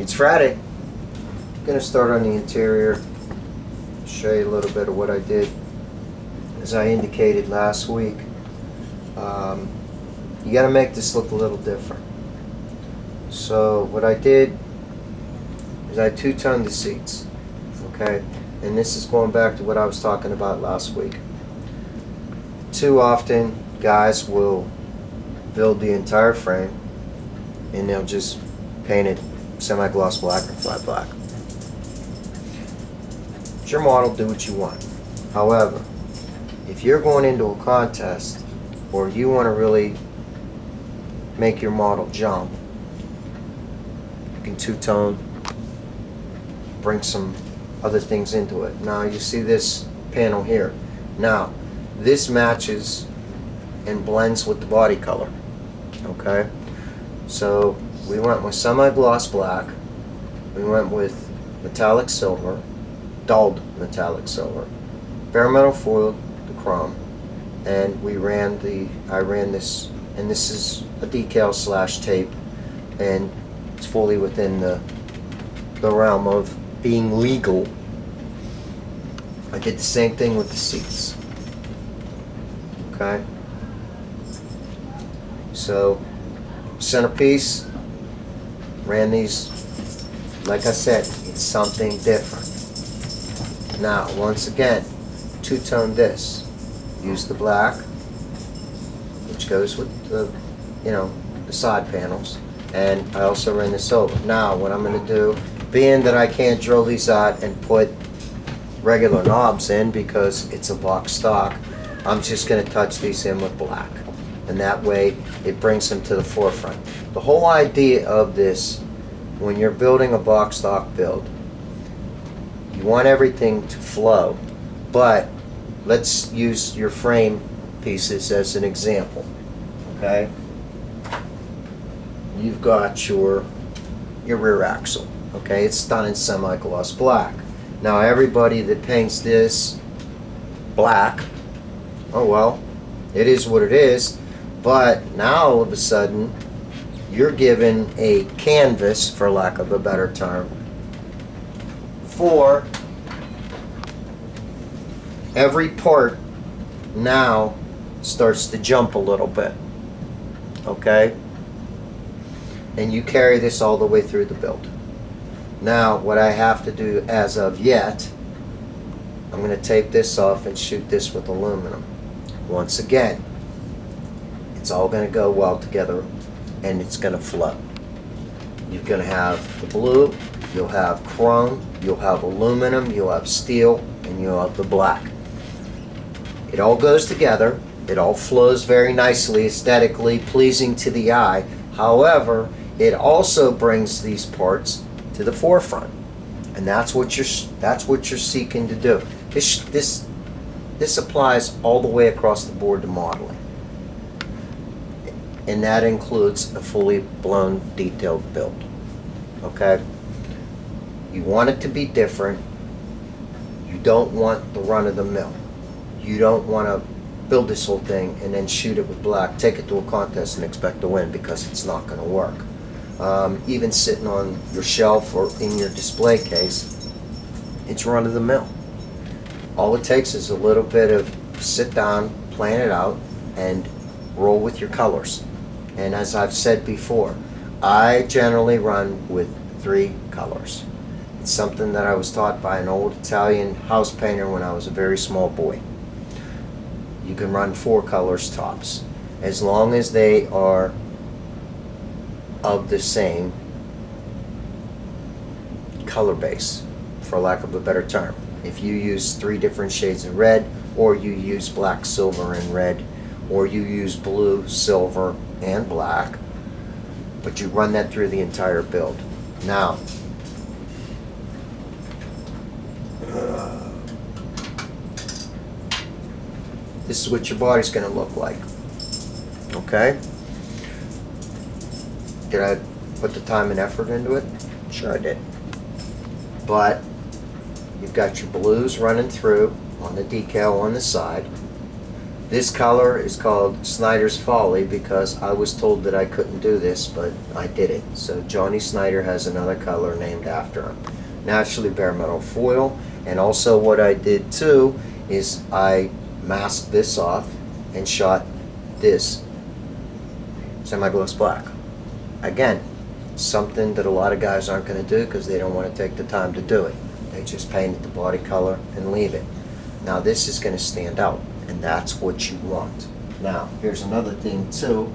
It's Friday. I'm gonna start on the interior, show you a little bit of what I did. As I indicated last week, you gotta make this look a little different. So what I did is I two-toned the seats, okay? And this is going back to what I was talking about last week. Too often, guys will build the entire frame and they'll just paint it semi-gloss black or flat black. It's your model, do what you want. However, if you're going into a contest or you want to really make your model jump, you can two-tone, bring some other things into it. Now you see this panel here. Now this matches and blends with the body color, okay? So we went with semi-gloss black, we went with metallic silver, dulled metallic silver, bare metal foiled the chrome, and I ran this, and this is a decal slash tape, and it's fully within the realm of being legal. I did the same thing with the seats, okay? So centerpiece, ran these, like I said, it's something different. Now once again, two-tone this, use the black, which goes with the, the side panels, and I also ran the silver. Now what I'm going to do, being that I can't drill these out and put regular knobs in because it's a box stock, I'm just going to touch these in with black, and that way it brings them to the forefront. The whole idea of this, when you're building a box stock build, you want everything to flow, but let's use your frame pieces as an example, okay? You've got your rear axle, okay? It's done in semi-gloss black. Now everybody that paints this black, oh well, it is what it is, but now all of a sudden you're given a canvas, for lack of a better term, for every part now starts to jump a little bit, okay? And you carry this all the way through the build. Now what I have to do as of yet, I'm going to tape this off and shoot this with aluminum. Once again, it's all going to go well together and it's going to flow. You're going to have the blue, you'll have chrome, you'll have aluminum, you'll have steel, and you'll have the black. It all goes together, it all flows very nicely, aesthetically pleasing to the eye. However, it also brings these parts to the forefront, and that's what you're seeking to do. This applies all the way across the board to modeling, and that includes a fully blown detailed build, okay? You want it to be different. You don't want the run-of-the-mill. You don't want to build this whole thing and then shoot it with black, take it to a contest and expect to win, because it's not going to work. Even sitting on your shelf or in your display case, it's run-of-the-mill. All it takes is a little bit of sit down, plan it out, and roll with your colors. And as I've said before, I generally run with 3 colors. It's something that I was taught by an old Italian house painter when I was a very small boy. You can run 4 colors tops, as long as they are of the same color base, for lack of a better term. If you use 3 different shades of red, or you use black, silver, and red, or you use blue, silver, and black, but you run that through the entire build. Now, this is what your body's going to look like, okay? Did I put the time and effort into it? Sure I did. But you've got your blues running through on the decal on the side. This color is called Snyder's Folly because I was told that I couldn't do this, but I did it. So Johnny Snyder has another color named after him. Naturally bare metal foil. And also what I did too is I masked this off and shot this semi-gloss black. Again, something that a lot of guys aren't going to do because they don't want to take the time to do it. They just paint it the body color and leave it. Now this is going to stand out, and that's what you want. Now here's another thing too.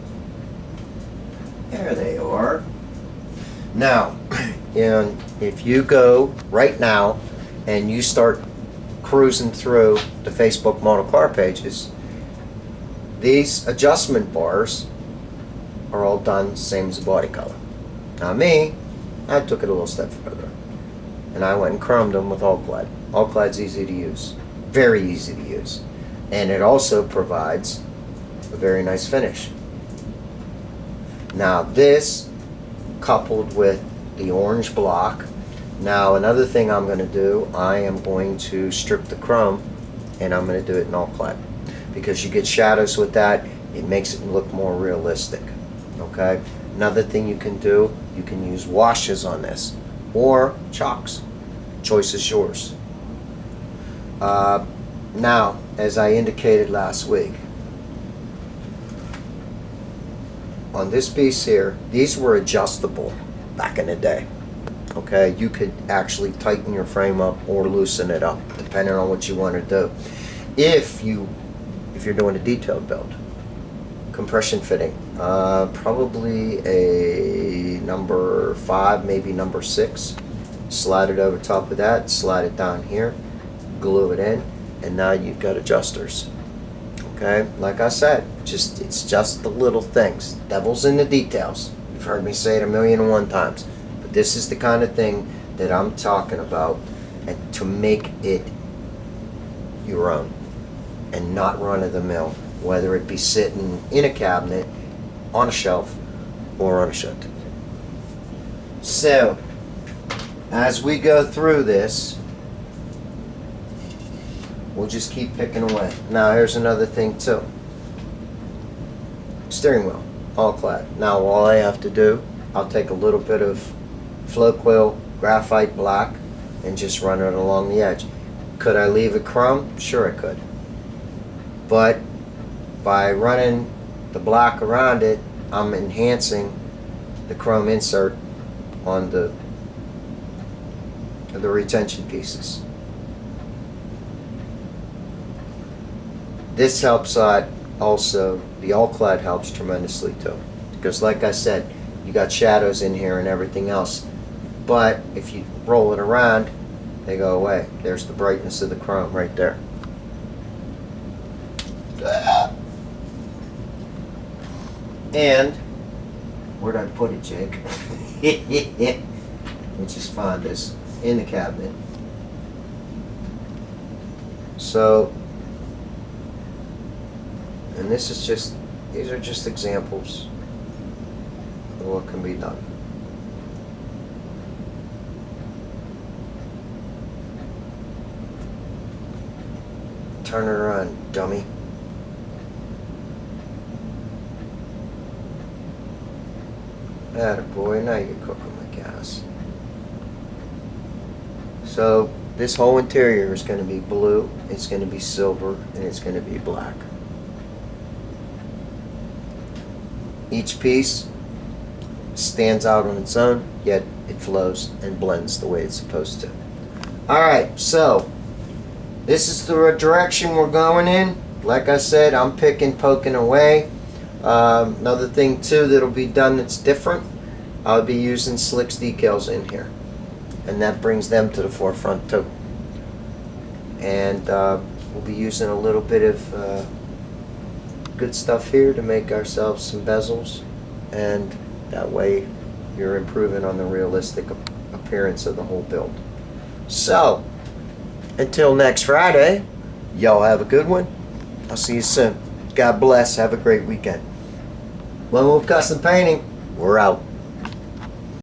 There they are. Now, and if you go right now and you start cruising through the Facebook model car pages, these adjustment bars are all done same as the body color. Now me, I took it a little step further, and I went and chromed them with All-Clad. All-Clad's easy to use, very easy to use, and it also provides a very nice finish. Now this, coupled with the orange block. Now another thing I'm going to do, I am going to strip the chrome, and I'm going to do it in All-Clad, because you get shadows with that. It makes it look more realistic. Okay. Another thing you can do, you can use washes on this or chalks. Choice is yours. Now, as I indicated last week, on this piece here, these were adjustable back in the day. Okay, you could actually tighten your frame up or loosen it up depending on what you want to do. If you're doing a detailed build, compression fitting, probably a number 5, maybe number 6. Slide it over top of that, slide it down here, glue it in, and now you've got adjusters. Okay, like I said, it's just the little things. Devil's in the details. You've heard me say it 1,000,001 times. But this is the kind of thing that I'm talking about, and to make it your own and not run of the mill, whether it be sitting in a cabinet, on a shelf, or on a show table. So, as we go through this, we'll just keep picking away. Now here's another thing too. Steering wheel, All-Clad. Now all I have to do, I'll take a little bit of Floquil graphite black and just run it along the edge. Could I leave it chrome? Sure I could. But by running the black around it, I'm enhancing the chrome insert on the retention pieces. This helps out also, the All-Clad helps tremendously too. Because like I said, you got shadows in here and everything else. But if you roll it around, they go away. There's the brightness of the chrome right there. And, where'd I put it, Jake? Let me just find this in the cabinet. So, and this is just, these are just examples of what can be done. Turn it around, dummy. Attaboy, now you're cooking my gas. So this whole interior is going to be blue, it's going to be silver, and it's going to be black. Each piece stands out on its own, yet it flows and blends the way it's supposed to. Alright, so this is the direction we're going in. Like I said, I'm poking away. Another thing too that'll be done that's different, I'll be using Slicks decals in here, and that brings them to the forefront too. And we'll be using a little bit of good stuff here to make ourselves some bezels, and that way you're improving on the realistic appearance of the whole build. So until next Friday, y'all have a good one. I'll see you soon. God bless. Have a great weekend. Lone Wolf Custom Painting, we're out.